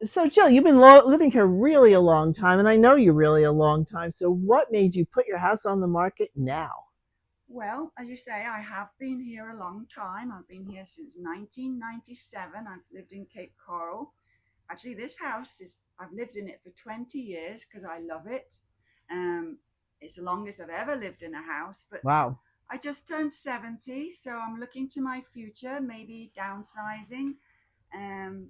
So, Jill, you've been living here really a long time, and I know you really a long time. So, what made you put your house on the market now? Well, as you say, I have been here a long time. I've been here since 1997. I've lived in Cape Coral. Actually, this house is, I've lived in it for 20 years because I love it. Um, it's the longest I've ever lived in a house, but Wow, I just turned 70, so I'm looking to my future, maybe downsizing. Um,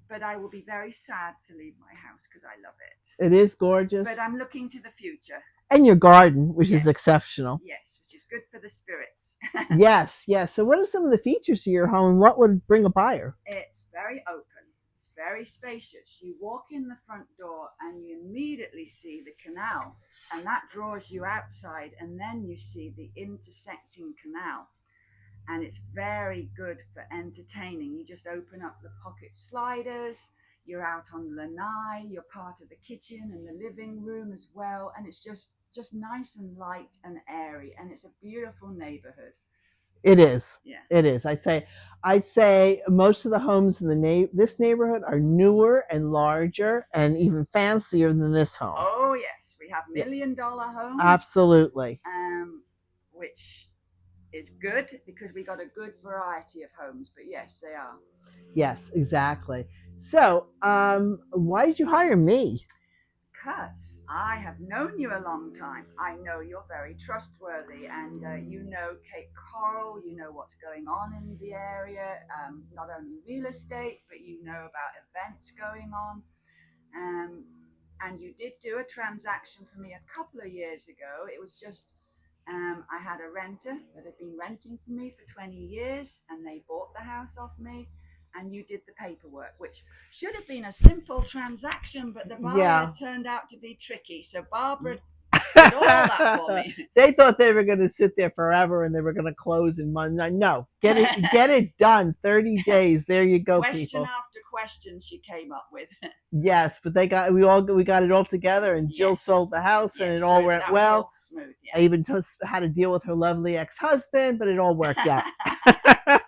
but I will be very sad to leave my house because I love it. it is gorgeous. But I'm looking to the future. And your garden, which is Yes, exceptional. yes, which is good for the spirits. Yes, yes. So, what are some of the features of your home, and what would bring a buyer? It's very open. It's very spacious. You walk in the front door and you immediately see the canal, and that draws you outside, and then you see the intersecting canal. And it's very good for entertaining. You just open up the pocket sliders, you're out on the lanai, you're part of the kitchen and the living room as well, and it's just nice and light and airy, and it's a beautiful neighborhood. It is. Yeah. It is. I'd say most of the homes in this neighborhood are newer and larger and even fancier than this home. Oh yes, we have Yeah, $1 million homes, absolutely. um, which is good because we got a good variety of homes. But yes, they are. Yes, exactly. So, why did you hire me? Because I have known you a long time. I know you're very trustworthy, and you know Cape Coral. You know what's going on in the area. Not only real estate, but you know about events going on. Um, and you did do a transaction for me a couple of years ago. It was just I had a renter that had been renting for me for 20 years, and they bought the house off me. And you did the paperwork, which should have been a simple transaction, but the buyer Yeah. turned out to be tricky. So Barbara did all that for me. They thought they were going to sit there forever and they were going to close in months. No, get it done. 30 days. There you go, Question people. after question she came up with. Yes, but we got it all together, and Jill Yes, sold the house, and yes. it So all went that was well. all smooth. I even had to deal with her lovely ex-husband, but it all worked out. Yeah.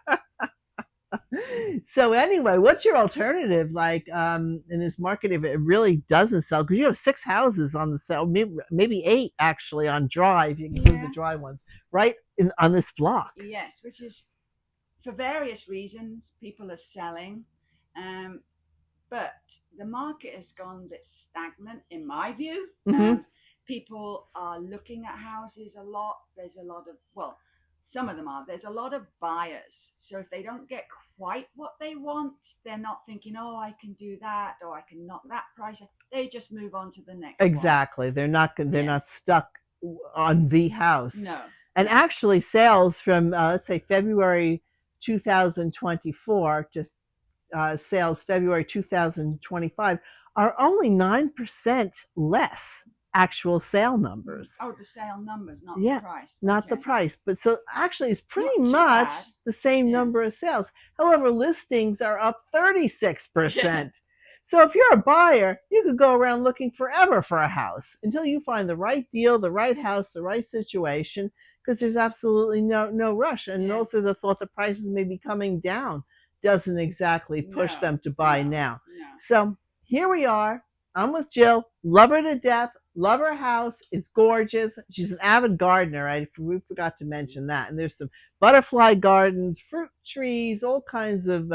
So anyway, what's your alternative like in this market if it really doesn't sell? Because you have six houses on the sale, maybe eight actually on dry if you include the Yeah. dry ones, right on this block. Yes, which is for various reasons people are selling, um, but the market has gone a bit stagnant in my view. Mm-hmm. People are looking at houses a lot. There's a lot of, well, some of them are. There's a lot of buyers. So if they don't get quite what they want, they're not thinking, oh, I can do that or I can knock that price. They just move on to the next one. Exactly. They're Yeah. not stuck on the house. No, And no. actually, sales from let's say February 2024 to sales February 2025 are only 9% less actual sale numbers. Oh, the sale numbers, not the Yeah, price. not the Okay. price. But so actually, it's pretty Not too much bad. the same Yeah. number of sales. However, listings are up Yeah. 36%. So if you're a buyer, you could go around looking forever for a house until you find the right deal, the right house, the right situation, because there's absolutely no rush. And Yeah. also the thought that prices may be coming down doesn't exactly push No, them to buy no, now. no. So here we are. I'm with Jill. Love her to death. Love her house. It's gorgeous. She's an avid gardener. We forgot to mention that. And there's some butterfly gardens, fruit trees, all kinds of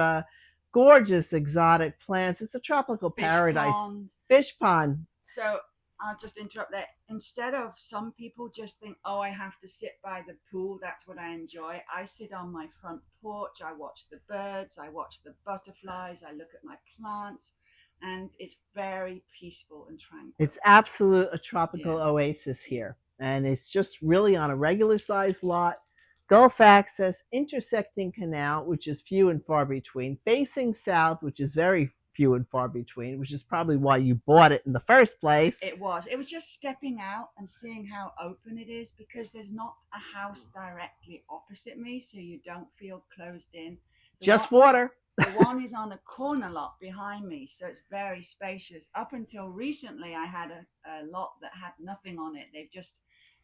gorgeous exotic plants. It's a tropical Fish paradise. pond. Fish pond. So I'll just interrupt there. Instead of some people just think, oh, I have to sit by the pool, that's what I enjoy. I sit on my front porch, I watch the birds, I watch the butterflies, I look at my plants, and it's very peaceful and tranquil. It's absolute a tropical Yeah. oasis here. And it's just really on a regular sized lot. Gulf access, intersecting canal, which is few and far between, facing south, which is very few and far between, which is probably why you bought it in the first place. It was. It was just stepping out and seeing how open it is because there's not a house directly opposite me, so you don't feel closed in. The one, Just water. the one is on a corner lot behind me, so it's very spacious. Up until recently, I had a lot that had nothing on it. They've just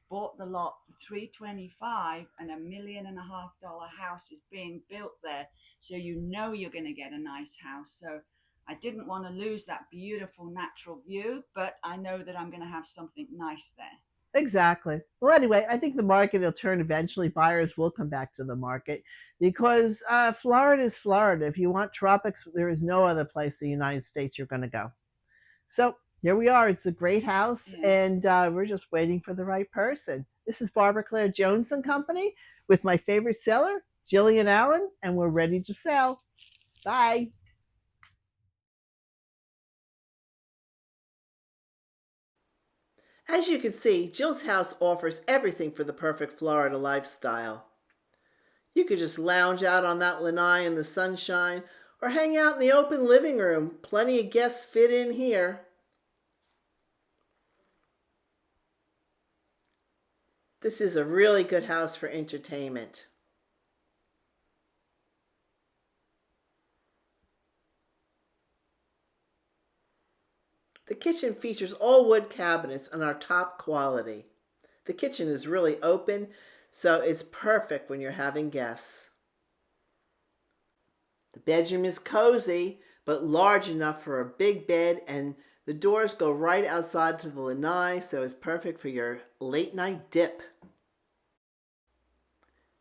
bought the lot for 325, and $1.5 million house is being built there. So you know you're going to get a nice house. So I didn't want to lose that beautiful natural view, but I know that I'm going to have something nice there. Exactly. Well, anyway, I think the market will turn eventually. Buyers will come back to the market because Florida is Florida. If you want tropics, there is no other place in the United States you're going to go. So here we are. It's a great house, Yeah. and we're just waiting for the right person. This is Barbara Claire Jones and Company with my favorite seller, Jillian Allen, and we're ready to sell. Bye. As you can see, Jill's house offers everything for the perfect Florida lifestyle. You could just lounge out on that lanai in the sunshine or hang out in the open living room. Plenty of guests fit in here. This is a really good house for entertainment. The kitchen features all wood cabinets and are top quality. The kitchen is really open, so it's perfect when you're having guests. The bedroom is cozy, but large enough for a big bed, and the doors go right outside to the lanai, so it's perfect for your late night dip.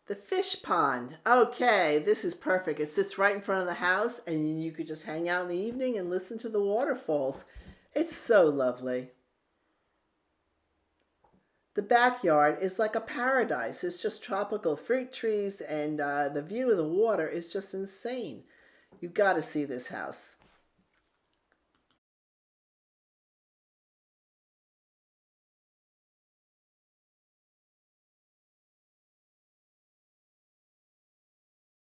The fish pond. Okay, this is perfect. It sits right in front of the house, and you could just hang out in the evening and listen to the waterfalls. It's so lovely. The backyard is like a paradise. It's just tropical fruit trees, and the view of the water is just insane. You've got to see this house.